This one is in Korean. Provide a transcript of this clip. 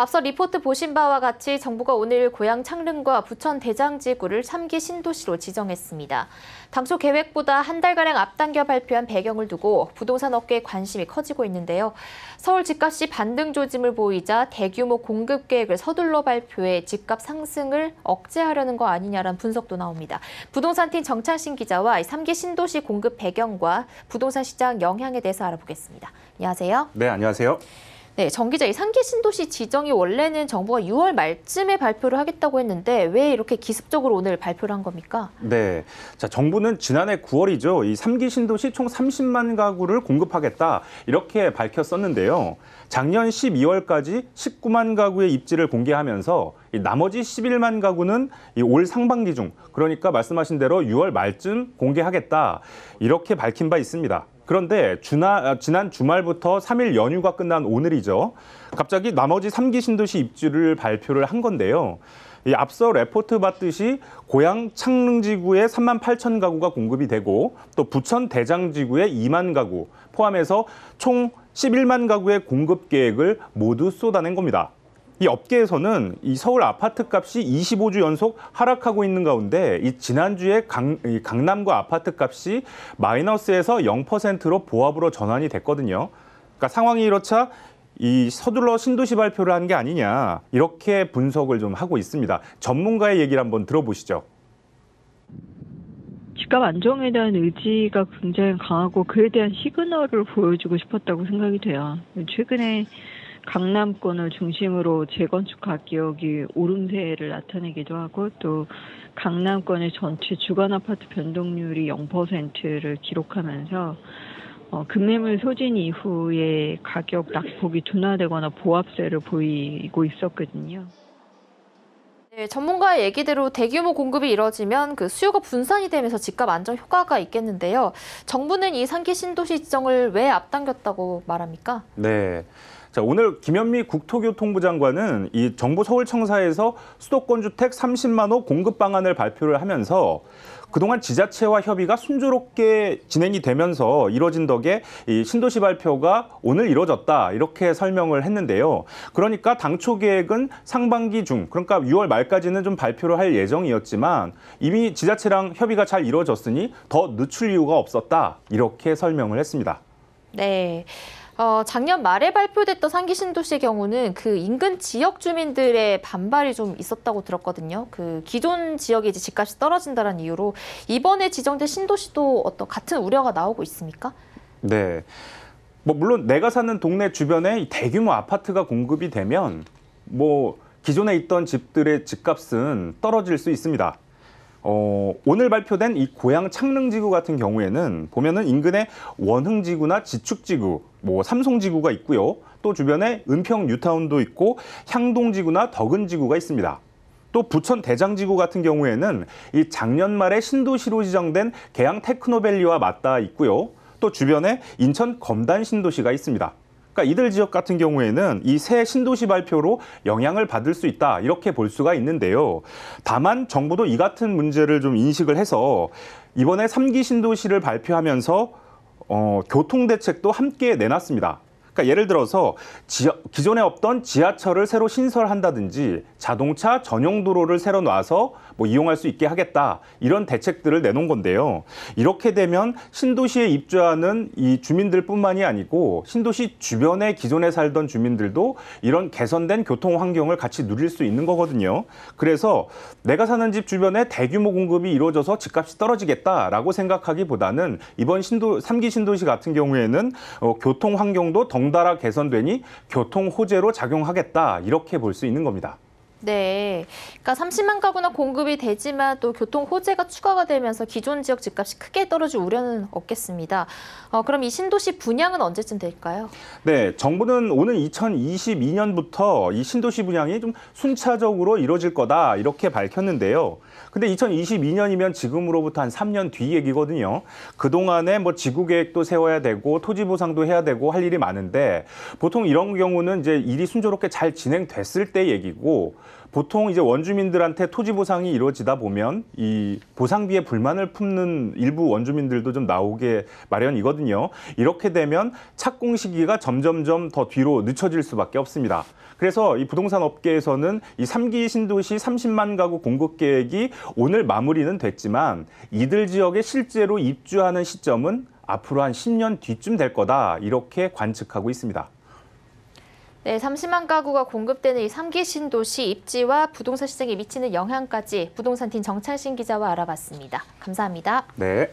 앞서 리포트 보신 바와 같이 정부가 오늘 고양 창릉과 부천 대장지구를 3기 신도시로 지정했습니다. 당초 계획보다 한 달가량 앞당겨 발표한 배경을 두고 부동산 업계의 관심이 커지고 있는데요. 서울 집값이 반등 조짐을 보이자 대규모 공급 계획을 서둘러 발표해 집값 상승을 억제하려는 거 아니냐라는 분석도 나옵니다. 부동산팀 정창신 기자와 3기 신도시 공급 배경과 부동산 시장 영향에 대해서 알아보겠습니다. 안녕하세요. 네, 안녕하세요. 네, 정 기자, 이 3기 신도시 지정이 원래는 정부가 6월 말쯤에 발표를 하겠다고 했는데 왜 이렇게 기습적으로 오늘 발표를 한 겁니까? 네, 자, 정부는 지난해 9월이죠. 이 3기 신도시 총 30만 가구를 공급하겠다 이렇게 밝혔었는데요. 작년 12월까지 19만 가구의 입지를 공개하면서 이 나머지 11만 가구는 이 올 상반기 중, 그러니까 말씀하신 대로 6월 말쯤 공개하겠다 이렇게 밝힌 바 있습니다. 그런데 지난 주말부터 3일 연휴가 끝난 오늘이죠. 갑자기 나머지 3기 신도시 입지를 발표를 한 건데요. 이 앞서 레포트 봤듯이 고양 창릉지구에 3만 8천 가구가 공급이 되고 또 부천 대장지구에 2만 가구 포함해서 총 11만 가구의 공급 계획을 모두 쏟아낸 겁니다. 이 업계에서는 이 서울 아파트 값이 25주 연속 하락하고 있는 가운데 이 지난주에 강남구 아파트 값이 마이너스에서 0%로 보합으로 전환이 됐거든요. 그러니까 상황이 이렇자 이 서둘러 신도시 발표를 한 게 아니냐 이렇게 분석을 좀 하고 있습니다. 전문가의 얘기를 한번 들어보시죠. 집값 안정에 대한 의지가 굉장히 강하고 그에 대한 시그널을 보여주고 싶었다고 생각이 돼요. 최근에 강남권을 중심으로 재건축 가격이 오름세를 나타내기도 하고 또 강남권의 전체 주간 아파트 변동률이 0%를 기록하면서 급매물 소진 이후에 가격 낙폭이 둔화되거나 보합세를 보이고 있었거든요. 네, 전문가의 얘기대로 대규모 공급이 이뤄지면 그 수요가 분산이 되면서 집값 안정 효과가 있겠는데요. 정부는 이 3기 신도시 지정을 왜 앞당겼다고 말합니까? 네. 자, 오늘 김현미 국토교통부 장관은 이 정부 서울청사에서 수도권 주택 30만 호 공급 방안을 발표를 하면서 그동안 지자체와 협의가 순조롭게 진행이 되면서 이뤄진 덕에 이 신도시 발표가 오늘 이뤄졌다 이렇게 설명을 했는데요. 그러니까 당초 계획은 상반기 중, 그러니까 6월 말까지는 좀 발표를 할 예정이었지만 이미 지자체랑 협의가 잘 이루어졌으니 더 늦출 이유가 없었다 이렇게 설명을 했습니다. 네. 작년 말에 발표됐던 3기 신도시의 경우는 그 인근 지역 주민들의 반발이 좀 있었다고 들었거든요. 그 기존 지역에 이제 집값이 떨어진다는 이유로 이번에 지정된 신도시도 어떤 같은 우려가 나오고 있습니까? 네. 물론 내가 사는 동네 주변에 대규모 아파트가 공급이 되면 기존에 있던 집들의 집값은 떨어질 수 있습니다. 오늘 발표된 이 고양 창릉지구 같은 경우에는 보면은 인근에 원흥지구나 지축지구, 삼송지구가 있고요. 또 주변에 은평 뉴타운도 있고 향동지구나 덕은지구가 있습니다. 또 부천 대장지구 같은 경우에는 이 작년 말에 신도시로 지정된 계양 테크노밸리와 맞닿아 있고요. 또 주변에 인천 검단 신도시가 있습니다. 그러니까 이들 지역 같은 경우에는 이 새 신도시 발표로 영향을 받을 수 있다 이렇게 볼 수가 있는데요. 다만 정부도 이 같은 문제를 좀 인식을 해서 이번에 3기 신도시를 발표하면서 교통 대책도 함께 내놨습니다. 그러니까 예를 들어서 기존에 없던 지하철을 새로 신설한다든지 자동차 전용 도로를 새로 놔서 이용할 수 있게 하겠다 이런 대책들을 내놓은 건데요. 이렇게 되면 신도시에 입주하는 이 주민들뿐만이 아니고 신도시 주변에 기존에 살던 주민들도 이런 개선된 교통 환경을 같이 누릴 수 있는 거거든요. 그래서 내가 사는 집 주변에 대규모 공급이 이루어져서 집값이 떨어지겠다라고 생각하기보다는 이번 3기 신도시 같은 경우에는 교통 환경도 덩달아 개선되니 교통 호재로 작용하겠다 이렇게 볼 수 있는 겁니다. 네, 그러니까 30만 가구나 공급이 되지만 또 교통 호재가 추가가 되면서 기존 지역 집값이 크게 떨어질 우려는 없겠습니다. 그럼 이 신도시 분양은 언제쯤 될까요? 네, 정부는 오는 2022년부터 이 신도시 분양이 좀 순차적으로 이루어질 거다 이렇게 밝혔는데요. 근데 2022년이면 지금으로부터 한 3년 뒤 얘기거든요. 그동안에 지구 계획도 세워야 되고 토지 보상도 해야 되고 할 일이 많은데 보통 이런 경우는 이제 일이 순조롭게 잘 진행됐을 때 얘기고 보통 이제 원주민들한테 토지 보상이 이루어지다 보면 이 보상비에 불만을 품는 일부 원주민들도 좀 나오게 마련이거든요. 이렇게 되면 착공 시기가 점점점 더 뒤로 늦춰질 수밖에 없습니다. 그래서 이 부동산 업계에서는 이 3기 신도시 30만 가구 공급 계획이 오늘 마무리는 됐지만 이들 지역에 실제로 입주하는 시점은 앞으로 한 10년 뒤쯤 될 거다, 이렇게 관측하고 있습니다. 네, 30만 가구가 공급되는 이 3기 신도시 입지와 부동산 시장에 미치는 영향까지 부동산팀 정창신 기자와 알아봤습니다. 감사합니다. 네.